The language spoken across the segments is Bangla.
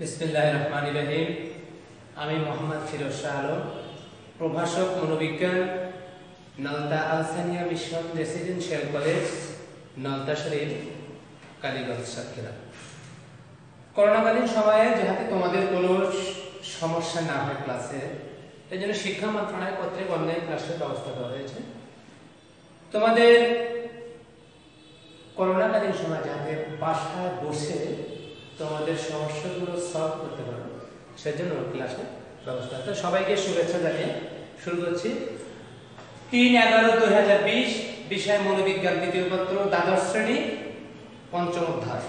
বিসমিল্লাহির রহমানির রহিম। আমি মোহাম্মদ ফিরোজ শাহ আলম, প্রভাষক মনোবিজ্ঞান, Nalta Alsania mission residential college, Nalta Sharif, Kaliganj, Satkhira. করোনাকালীন সময়ে যাতে তোমাদের কোনো সমস্যা না হয় ক্লাসে, এই জন্য শিক্ষা মন্ত্রণালয় কর্তৃক অনলাইন ক্লাসের ব্যবস্থা করা হয়েছে। তোমাদের করোনাকালীন সময় যাতে বাসায় বসে তোমাদের সমস্যাগুলো সলভ করতে পারো, সেজন্য ক্লাসের ব্যবস্থা। তো সবাইকে শুভেচ্ছা জানিয়ে শুরু করছি। 3/11/2020, বিষয় মনোবিজ্ঞান, দ্বিতীয় পত্র, দ্বাদশ শ্রেণী, পঞ্চম অধ্যায়।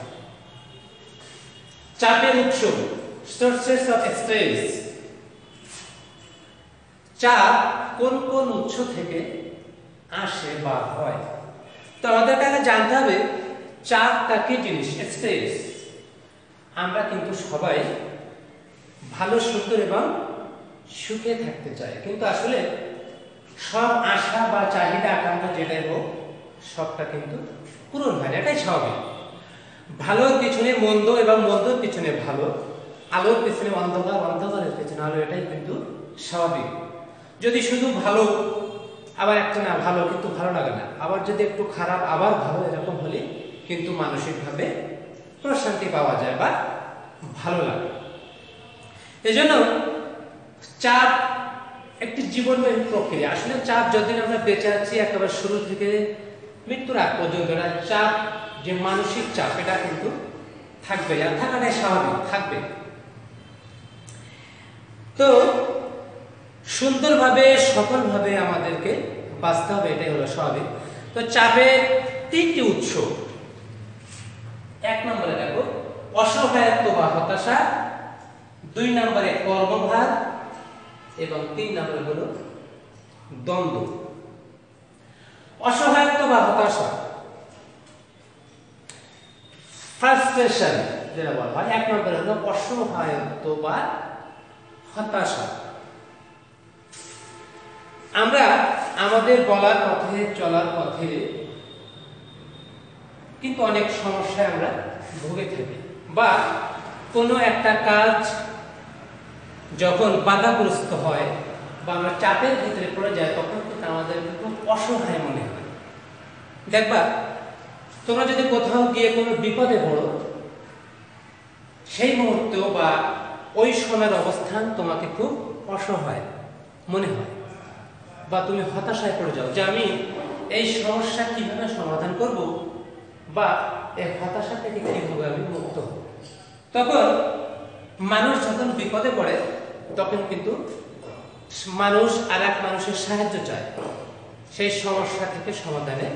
চাপের উৎস, সোর্সেস অফ স্ট্রেস। চাপ কোন কোন উৎস থেকে আসে বা হয়। তো আমাদেরকে আগে জানতে হবে চাপটা কি জিনিস। স্ট্রেস, আমরা কিন্তু সবাই ভালো, সুন্দর এবং সুখে থাকতে চাই, কিন্তু আসলে সব আশা বা চাহিদা আকাঙ্ক্ষা যেটাই হোক সবটা কিন্তু পূরণ হয় না, এটাই স্বাভাবিক। ভালোর পিছনে মন্দ এবং মন্দর পিছনে ভালো, আলোর পিছনে অন্ধকার, অন্ধকারের পিছনে আলো, এটাই কিন্তু স্বাভাবিক। যদি শুধু ভালো, আবার একটা না ভালো কিন্তু ভালো লাগে না, আবার যদি একটু খারাপ আবার ভালো, এরকম হলে কিন্তু মানসিকভাবে প্রশান্তি পাওয়া যায় বা ভালো লাগে। এজন্য চাপ একটি জীবনময় প্রক্রিয়া। আসলে চাপ যতদিন আমরা বেঁচে আছি, একেবারে শুরু থেকে মৃত্যুর আগ পর্যন্ত, চাপ যে মানসিক চাপ, এটা কিন্তু থাকবে, আর থাকাটাই স্বাভাবিক, থাকবে। তো সুন্দরভাবে সফলভাবে আমাদেরকে বাঁচতে হবে, এটাই হলো স্বাভাবিক। তো চাপের তিনটি উৎস। 1 নম্বরে দেখো অসহায়ত্ব বা হতাশা, 2 নম্বরে কর্মভার, এবং 3 নম্বরে হলো দ্বন্দ্ব। অসহায়ত্ব বা হতাশা, ফ্রাস্ট্রেশন যেটা বলা হয়। 1 নম্বরে হলো অসহায়ত্ব বা হতাশা। আমরা আমাদের বলার পথে, চলার পথে কিন্তু অনেক সমস্যায় আমরা ভুগে থাকি, বা কোনো একটা কাজ যখন বাধাগ্রস্ত হয় বা আমরা চাপের ভিতরে পড়ে যাই, তখন কিন্তু আমাদের খুব অসহায় মনে হয়। দেখবা, তোমরা যদি কোথাও গিয়ে কোনো বিপদে পড়ো, সেই মুহূর্তেও বা ওই সময়ের অবস্থান তোমাকে খুব অসহায় মনে হয়, বা তুমি হতাশায় পড়ে যাও যে আমি এই সমস্যা কিভাবে সমাধান করব, বা এই হতাশা থেকে কিভাবে আমি মুক্ত হব। তখন মানুষ যখন বিপদে পড়ে, তখন কিন্তু মানুষ আর এক মানুষের সাহায্য চায় সেই সমস্যা থেকে সমাধানের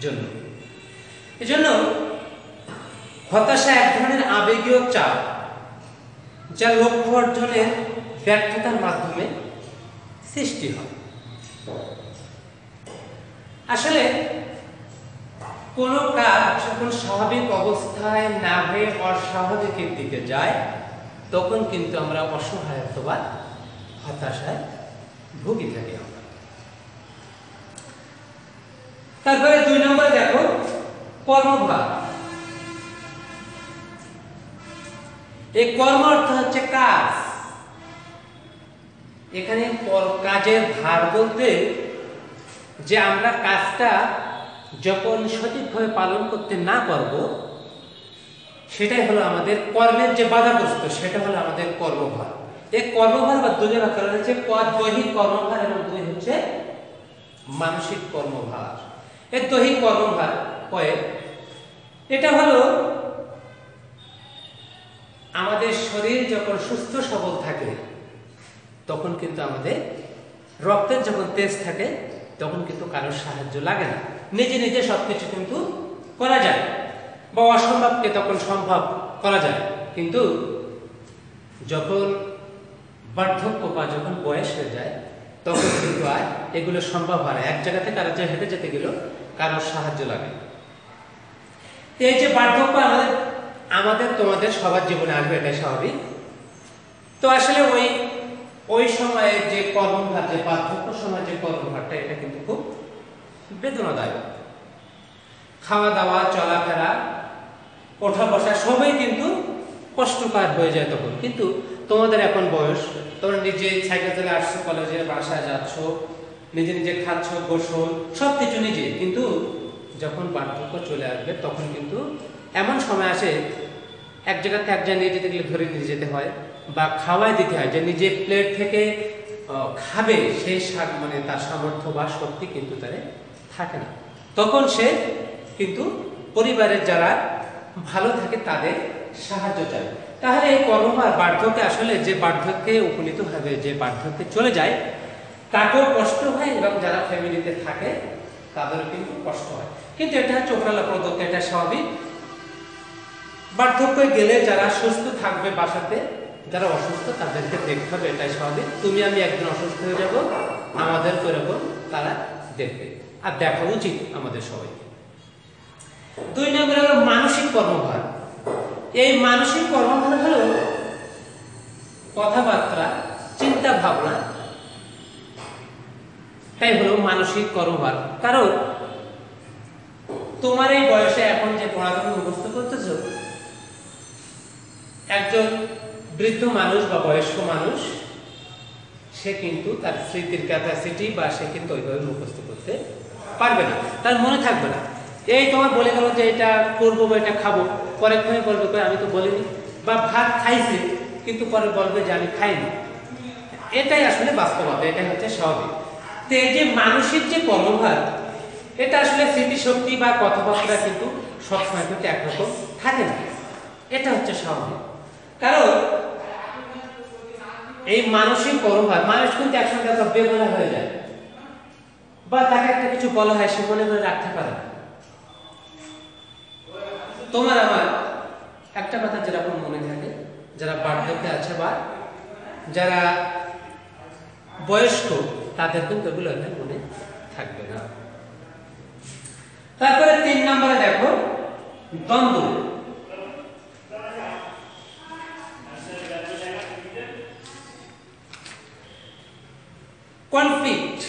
জন্য। এজন্য হতাশা এক ধরনের আবেগীয় চাপ, যা লক্ষ্য অর্জনের ব্যর্থতার মাধ্যমে সৃষ্টি হয়। আসলে কোনো কাজ যখন স্বাভাবিক অবস্থায় না হয়ে অস্বাভাবিকের দিকে যায়, তখন কিন্তু আমরা অসহায়ত্ব বা হতাশায় ভুগি থাকি আমরা। তারপরে 2 নম্বরে দেখো কর্মভার। এই কর্ম অর্থ হচ্ছে কাজ। এখানে কাজের ভার বলতে যে আমরা কাজটা যখন সঠিকভাবে পালন করতে না পারব, সেটাই হলো আমাদের কর্মের যে বাধাগ্রস্ত, সেটা হলো আমাদের কর্মভার। এই কর্মভার বা দুই ভাগ করা হয়েছে, দৈহিক কর্মভার এবং 2 হচ্ছে মানসিক কর্মভার। এই দৈহিক কর্মভার এটা হলো আমাদের শরীর যখন সুস্থ সবল থাকে, তখন কিন্তু আমাদের রক্তের যখন তেজ থাকে, তখন কিন্তু কারোর সাহায্য লাগে না, নিজে নিজে সবকিছু কিন্তু করা যায়, বা অসম্ভবকে তখন সম্ভব করা যায়। কিন্তু যখন বার্ধক্য বা যখন বয়স হয়ে যায়, তখন কিন্তু আর এগুলো সম্ভব হয় না। এক জায়গা থেকে আরেক জায়গায় হেঁটে যেতে গেলেও কারোর সাহায্য লাগে। এই যে বার্ধক্য আমাদের তোমাদের সবার জীবনে আসবে, এটাই স্বাভাবিক। তো আসলে ওই সময়ে যে কর্মভার, যে বার্ধক্য সময় যে কর্মভারটা, এটা কিন্তু খুব বেদনাদায়ক। খাওয়া দাওয়া, চলাফেরা, ওঠা বসা সবই কিন্তু কষ্টকর হয়ে যায় তখন। কিন্তু তোমাদের এখন বয়স, তোমরা নিজে সাইকেল চলে আসছো কলেজে, বাসায় যাচ্ছ, নিজে নিজে খাচ্ছ, গোসল সবকিছু নিজে। কিন্তু যখন বার্ধক্য চলে আসবে তখন কিন্তু এমন সময় আসে এক জায়গা থেকে এক জায়গায় নিয়ে যেতে গেলে ধরে নিয়ে যেতে হয় বা খাওয়াই দিতে হয়, যে নিজে প্লেট থেকে খাবে সেই মানে তার সামর্থ্য বা শক্তি কিন্তু তার থাকে না। তখন সে কিন্তু পরিবারের যারা ভালো থাকে তাদের সাহায্য চায়। তাহলে এই কর্মভার বার্ধক্যে আসলে যে বার্ধক্যে উপনীত হবে, যে বার্ধক্যে চলে যায়, তাকেও কষ্ট হয় এবং যারা ফ্যামিলিতে থাকে তাদেরও কিন্তু কষ্ট হয়। কিন্তু এটা হচ্ছে ওপরালা প্রদত্ত, এটা স্বাভাবিক। বার্ধক্যে গেলে যারা সুস্থ থাকবে বাসাতে, যারা অসুস্থ তাদেরকে দেখতে হবে, এটাই স্বাভাবিক। তুমি আমি একদিন অসুস্থ হয়ে যাব, আমাদের এরকম তারা দেখবে, আর দেখা উচিত আমাদের সবাইকে। 2 নম্বর হলো মানসিক কর্মভার। এই মানসিক কর্মভার হলো কথাবার্তা, চিন্তা ভাবনা, তাই হলো মানসিক কর্মভার। কারণ তোমার এই বয়সে এখন যে পড়াশোনা মুখস্থ করতেছ, একজন বৃদ্ধ মানুষ বা বয়স্ক মানুষ সে কিন্তু তার স্মৃতির ক্যাপাসিটি বা সে কিন্তু ওইভাবে মুখস্থ করতে পারবে না, তার মনে থাকবে না। এই তোমার বলে গেল যে এটা করবো বা এটা খাবো, পরে তুমি বলবে আমি তো বলিনি, বা ভাত খাইছে কিন্তু পরে বলবে যে আমি খাইনি। এটাই আসলে বাস্তবতা, এটাই হচ্ছে স্বাভাবিক। তো এই যে মানসিক যে কর্মভার, এটা আসলে স্মৃতিশক্তি বা কথাবার্তা কিন্তু সবসময় কিন্তু একরকম থাকে না, এটা হচ্ছে স্বাভাবিক। কারণ এই মানসিক কর্মভার, মানুষ কিন্তু একসঙ্গে বেদনা হয়ে যায়, বা তাকে একটা কিছু বলা হয় সে মনে করে রাখতে পারে না। তোমার আমার একটা কথা যেরকম মনে থাকে, যারা বার্ধক্যে আছে বা যারা বয়স্ক তাদের কিন্তু এগুলো মনে থাকবে না। তারপরে 3 নম্বরে দেখো দ্বন্দ্ব। কনফ্লিক্ট।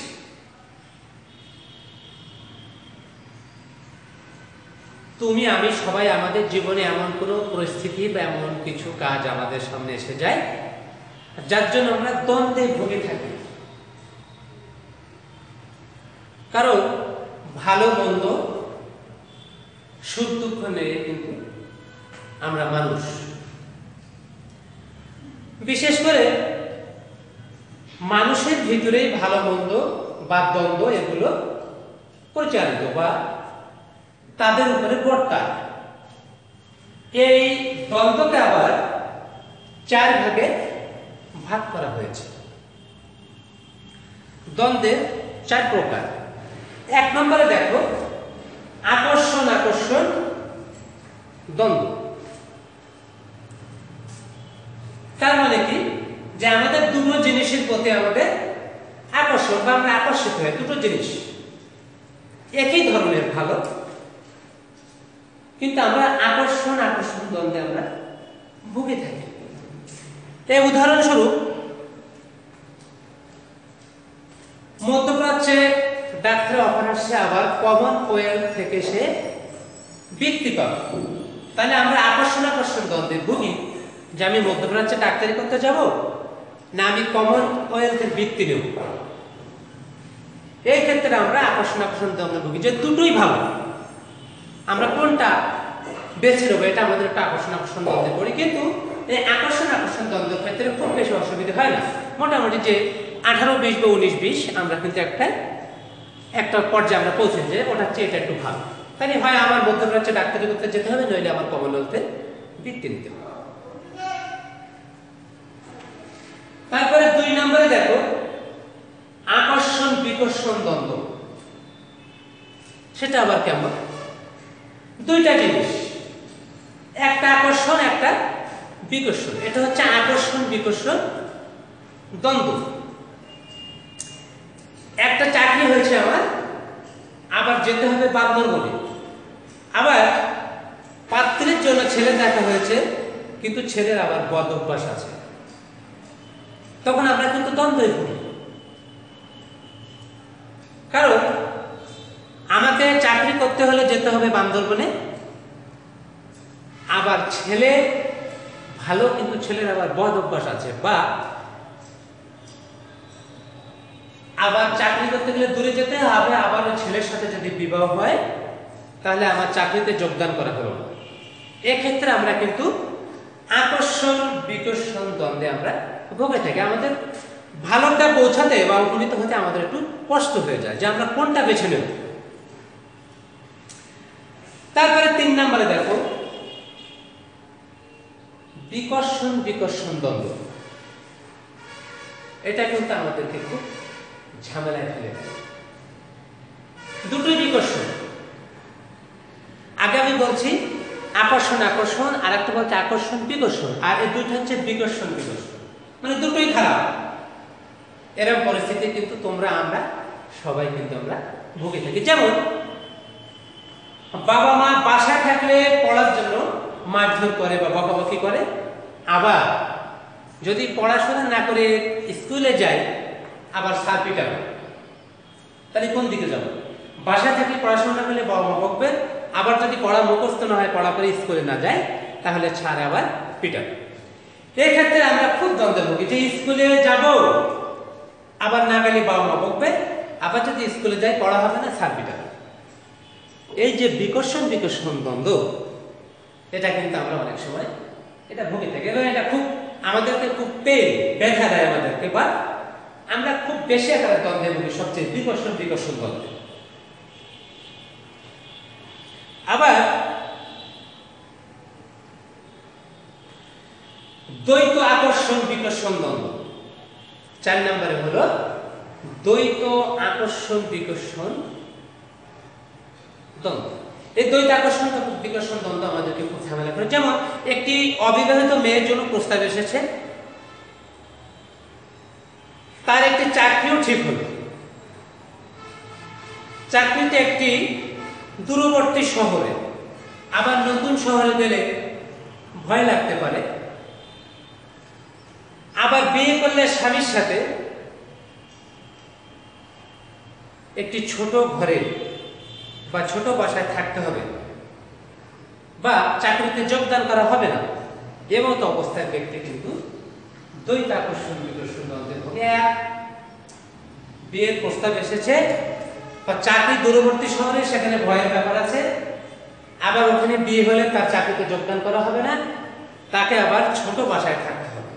তুমি আমি সবাই আমাদের জীবনে এমন কোনো পরিস্থিতি বা এমন কিছু কাজ আমাদের সামনে এসে যায় যার জন্য আমরা দ্বন্দ্বে ভুগে থাকি। কারণ ভালো মন্দ সুখ দুঃখ নিয়ে কিন্তু আমরা মানুষ। বিশেষ করে মানুষের ভিতরেই ভালো মন্দ বা দ্বন্দ্ব এগুলো পরিচালিত বা তাদের উপরে বর্তায়। এই দ্বন্দ্বকে আবার 4 ভাগে ভাগ করা হয়েছে। দ্বন্দ্বের 4 প্রকার। 1 নম্বরে দেখো আকর্ষণ দ্বন্দ্ব। তার মানে কি, যে আমাদের দুটো জিনিসের প্রতি আমাদের আকর্ষণ বা আমরা আকর্ষিত হই, দুটো জিনিস একই ধরনের ভালো, কিন্তু আমরা আকর্ষণ দ্বন্দ্বে আমরা ভুগে থাকি। এই উদাহরণস্বরূপ মধ্যপ্রাচ্যে ডাক্তার অফার আসছে, আবার কমন ওয়েলথ থেকে সে বৃত্তি পাবে। তাহলে আমরা আকর্ষণ দ্বন্দ্বে ভুগি, যে আমি মধ্যপ্রাচ্যে ডাক্তারি করতে যাব না আমি কমন ওয়েলথের বৃত্তি নেব। এই ক্ষেত্রে আমরা আকর্ষণ দ্বন্দ্বে ভুগি, যে দুটোই ভালো, আমরা কোনটা বেছে নেবো এটা আমাদের একটা আকর্ষণ দ্বন্দ্বে পড়ি। কিন্তু এই আকর্ষণ দ্বন্দ্বের ক্ষেত্রে খুব বেশি অসুবিধা হয় না। মোটামুটি যে 18-20 বা 19-20 আমরা কিন্তু একটা পর্যায়ে আমরা পৌঁছে, যে ওটা হচ্ছে এটা একটু ভালো। তাই হয় আমার মধ্যপ্রাচ্যে ডাক্তারি করতে যেতে হবে, নইলে আমার কমনওয়েলথে বৃত্তি নিতে হবে। তারপরে 2 নম্বরে দেখো আকর্ষণ বিকর্ষণ দ্বন্দ্ব। সেটা আবার কেমন? দুইটা জিনিস, একটা আকর্ষণ একটা বিকর্ষণ। এটা হচ্ছে আকর্ষণ বিকর্ষণ দ্বন্দ্ব। একটা চাকরি হয়েছে আমার, আবার যেতে হবে বান্দরবনে, আবার পাত্রের জন্য ছেলে দেখা হয়েছে, কিন্তু ছেলের আবার বদ অভ্যাস আছে, তখন আমরা কিন্তু দ্বন্দ্বে ভুগি। কারণ আমাকে চাকরি করতে হলে যেতে হবে বান্দরবনে, আবার ছেলে ভালো কিন্তু ছেলের আবার বদ অভ্যাস আছে, বা আবার চাকরি করতে গেলে দূরে যেতে হবে, আবার ওই ছেলের সাথে যদি বিবাহ হয় তাহলে আমার চাকরিতে যোগদান করা হলো না। এক্ষেত্রে আমরা কিন্তু আকর্ষণ বিকর্ষণ দ্বন্দ্বে আমরা ভোগে থাকি। আমাদের ভালোটা পৌঁছাতে বা উপনীত হতে আমাদের একটু কষ্ট হয়ে যায় যে আমরা কোনটা বেছে নেব। তারপরে 3 নম্বরে দেখো বিকর্ষণ বিকর্ষণ দ্বন্দ্ব। এটা কিন্তু আমাদেরকে খুব ঝামেলায় ফেলে দেয়। দুটোই বিকর্ষণ। আগে আমি বলছি আকর্ষণ আকর্ষণ, আর একটা বলছে আকর্ষণ বিকর্ষণ, আর এই দুইটা হচ্ছে বিকর্ষণ বিকর্ষণ, মানে দুটোই খারাপ। এরকম পরিস্থিতি কিন্তু তোমরা আমরা সবাই কিন্তু আমরা ভুগে থাকি। যেমন বাবা মা বাসায় থাকলে পড়ার জন্য মারধর করে বা বকাবকি করে, আবার যদি পড়াশোনা না করে স্কুলে যায় আবার স্যার পিটাবে। তাহলে কোন দিকে যাব? বাসায় থাকলে পড়াশোনা না করলে বাবা মা বকবে, আবার যদি পড়া মুখস্থ না হয়, পড়া করে স্কুলে না যায়, তাহলে স্যার আবার পিটাবে। এই ক্ষেত্রে আমরা খুব দ্বন্দ্বে ভুগি যে স্কুলে যাব, আবার না গেলে বাবা মা বকবে, আবার যদি স্কুলে যাই পড়া হবে না, স্যার পিটাবে। এই যে বিকর্ষণ বিকর্ষণ দ্বন্দ্ব, এটা কিন্তু আমরা অনেক সময় এটা ভুগে থাকি এবং এটা খুব আমাদেরকে খুব ব্যথা দেয় আমাদেরকে, বা আমরা খুব বেশি একটা দ্বন্দ্বে ভুগি, সবচেয়ে বিকর্ষণ বিকর্ষণ দ্বন্দ্বে। আবার দ্বৈত আকর্ষণ বিকর্ষণ দ্বন্দ্ব। 4 নম্বরে হলো দ্বৈত আকর্ষণ বিকর্ষণ দ্বন্দ্ব। এই দ্বৈত আকর্ষণ বিকর্ষণ দ্বন্দ্ব আমাদেরকে খুব ঝামেলা করে। যেমন একটি অবিবাহিত মেয়ের জন্য প্রস্তাব এসেছে, তার একটি চাকরিও ঠিক হলো, চাকরিতে একটি দূরবর্তী শহরে, আবার নতুন শহরে গেলে ভয় লাগতে পারে, আবার বিয়ে করলে স্বামীর সাথে একটি ছোট ঘরে বা ছোট বাসায় থাকতে হবে, বা চাকরিতে যোগদান করা হবে না। এমন অবস্থায় ব্যক্তি কিন্তু দ্বৈত আকর্ষণ বিকর্ষণ দ্বন্দ্বে ভোগে। বিয়ের প্রস্তাব এসেছে বা চাকরি দূরবর্তী শহরে, সেখানে ভয়ের ব্যাপার আছে, আবার ওখানে বিয়ে হলে তার চাকরিতে যোগদান করা হবে না, তাকে আবার ছোট বাসায় থাকতে হবে।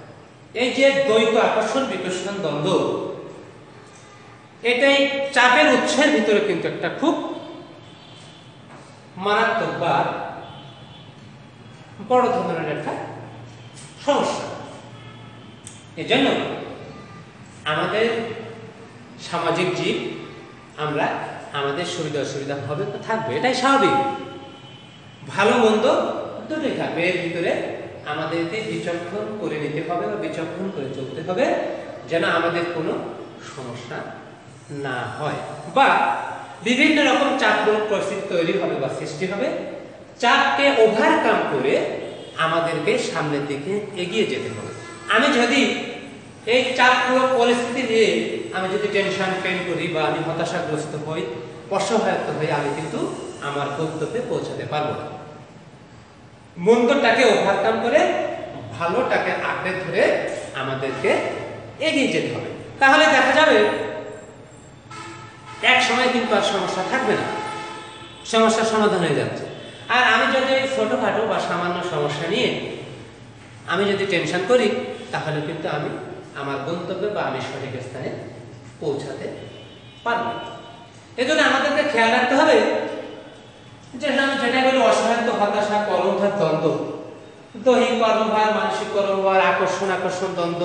এই যে দ্বৈত আকর্ষণ বিকর্ষণ দ্বন্দ্ব, এটাই চাপের উৎসের ভিতরে কিন্তু একটা খুব মারাত্মক বা বড় ধরনের একটা সমস্যা। এজন্য আমাদের সামাজিক জীব, আমরা আমাদের সুবিধা অসুবিধা হবে তো থাকবে, এটাই স্বাভাবিক। ভালো মন্দ দুটোই থাকবে, এর ভিতরে আমাদেরকে বিচক্ষণ করে নিতে হবে বা বিচক্ষণ করে চলতে হবে, যেন আমাদের কোনো সমস্যা না হয়, বা বিভিন্ন রকম চাপমূলক পরিস্থিতি তৈরি হবে বা সৃষ্টি হবে। চাপকে ওভারকাম করে আমাদেরকে সামনের দিকে এগিয়ে যেতে হবে। আমি যদি এই চাপমূলক পরিস্থিতি নিয়ে আমি যদি টেনশন ফিল করি বা আমি হতাশাগ্রস্ত হই, অসহায়ত্ব হই, আমি কিন্তু আমার গন্তব্যে পৌঁছাতে পারবো না। মন্দটাকে ওভারকাম করে ভালোটাকে আঁকড়ে ধরে আমাদেরকে এগিয়ে যেতে হবে। তাহলে দেখা যাবে এক সময় কিন্তু আর সমস্যা থাকবে না, সমস্যার সমাধান হয়ে যাচ্ছে। আর আমি যদি ছোটখাটো বা সামান্য সমস্যা নিয়ে আমি যদি টেনশন করি, তাহলে কিন্তু আমি আমার গন্তব্যে বা আমি সঠিক স্থানে পৌঁছাতে পারব না। এজন্য আমাদেরকে খেয়াল রাখতে হবে যে আমি যেটা বলি অসহায়ত্ব, হতাশা, কর্মভার দ্বন্দ্ব, দৈহিক কর্মভার, মানসিক কর্মভার, আকর্ষণ আকর্ষণ দ্বন্দ্ব,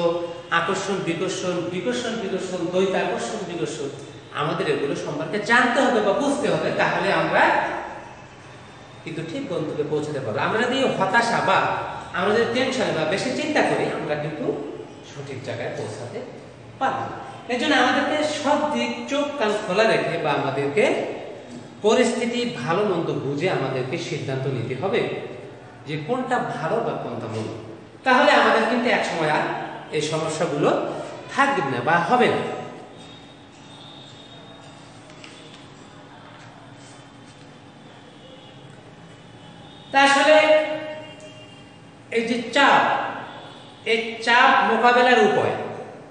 আকর্ষণ বিকর্ষণ, বিকর্ষণ বিকর্ষণ, দ্বৈত আকর্ষণ বিকর্ষণ, আমাদের এগুলো সম্পর্কে জানতে হবে বা বুঝতে হবে। তাহলে আমরা কিন্তু ঠিক গন্তব্যে পৌঁছাতে পারবো। আমরা যদি হতাশা বা আমরা যদি টেনশন বা বেশি চিন্তা করি, আমরা কিন্তু সঠিক জায়গায় পৌঁছাতে পারবো না। এই জন্য আমাদেরকে সব দিক চোখ কান খোলা রেখে বা আমাদেরকে পরিস্থিতি ভালো মন্দ বুঝে আমাদেরকে সিদ্ধান্ত নিতে হবে যে কোনটা ভালো বা কোনটা মন্দ। তাহলে আমাদের কিন্তু এক সময় আর এই সমস্যাগুলো থাকবে না বা হবে না। তা আসলে এই যে চাপ, এই চাপ মোকাবেলার উপায়,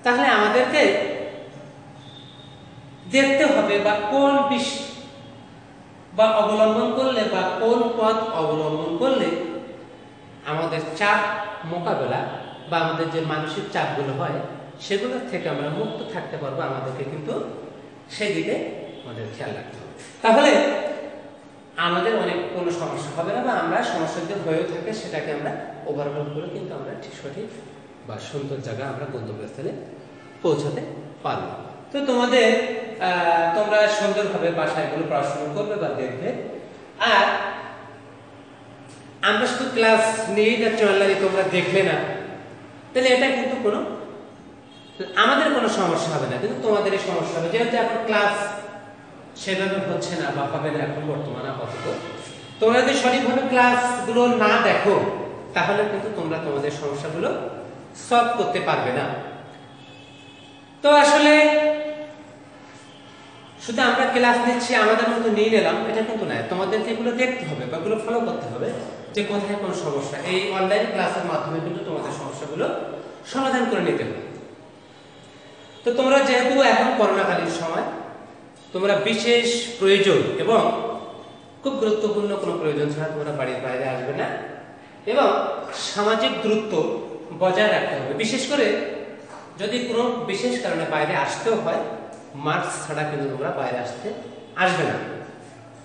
তাহলে আমাদেরকে দেখতে হবে বা কোন বা অবলম্বন করলে বা কোন পথ অবলম্বন করলে আমাদের চাপ মোকাবেলা বা আমাদের যে মানসিক চাপগুলো হয় সেগুলোর থেকে আমরা মুক্ত থাকতে পারবো। আমাদেরকে কিন্তু সেদিকে আমাদের খেয়াল রাখতে হবে, তাহলে আমাদের অনেক কোনো সমস্যা হবে না বা আমরা সমস্যা যদি হয়েও থাকে সেটাকে আমরা ওভারকাম করে কিন্তু আমরা ঠিক সঠিক বা সুন্দর জায়গা আমরা গন্তব্যস্থলে পৌঁছাতে পারবো। তো তোমরা সুন্দরভাবে বাসায় এগুলো পড়াশোনা করবে বা দেখবে। আর আমরা শুধু ক্লাস নিয়েই যাচ্ছি অনলাইনে, তোমরা দেখবে না, তাহলে এটা কিন্তু আমাদের কোনো সমস্যা হবে না, কিন্তু তোমাদেরই সমস্যা হবে, যেহেতু এখন ক্লাস সেভাবে হচ্ছে না বা হবে না এখন বর্তমানে আপাতত। তোমরা যদি সঠিকভাবে ক্লাসগুলো না দেখো তাহলে কিন্তু তোমরা তোমাদের সমস্যাগুলো সলভ করতে পারবে না। তো আসলে শুধু আমরা ক্লাস নিচ্ছি আমাদের মতো নিয়ে নিলাম এটা কিন্তু নয়, তোমাদেরকে এগুলো দেখতে হবে বা এগুলো ফলো করতে হবে যে কোথায় কোন সমস্যা। এই অনলাইন ক্লাসের মাধ্যমে কিন্তু তোমাদের সমস্যাগুলো সমাধান করে নিতে হবে। তো তোমরা যেহেতু এখন করোনাকালীন সময়, তোমরা বিশেষ প্রয়োজন এবং খুব গুরুত্বপূর্ণ কোনো প্রয়োজন ছাড়া তোমরা বাড়ির বাইরে আসবে না এবং সামাজিক দূরত্ব বজায় রাখতে হবে। বিশেষ করে যদি কোনো বিশেষ কারণে বাইরে আসতেও হয়, মাস্ক ছাড়া কিন্তু তোমরা বাইরে আসবে না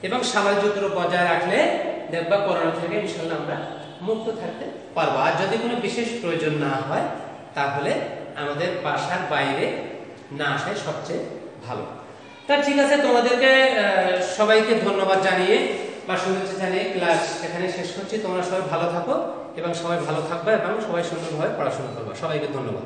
এবং সামাজিক দূরত্ব বজায় রাখলে দেখবা করোনা থেকে ইনশাআল্লাহ আমরা মুক্ত থাকতে পারবো। আর যদি কোনো বিশেষ প্রয়োজন না হয় তাহলে আমাদের বাসার বাইরে না আসাই সবচেয়ে ভালো। তা ঠিক আছে, তোমাদেরকে সবাইকে ধন্যবাদ জানিয়ে বা শুভেচ্ছা জানিয়ে ক্লাস এখানে শেষ করছি। তোমরা সবাই ভালো থাকো এবং সবাই ভালো থাকবে এবং সবাই সুন্দরভাবে পড়াশোনা করবে। সবাইকে ধন্যবাদ।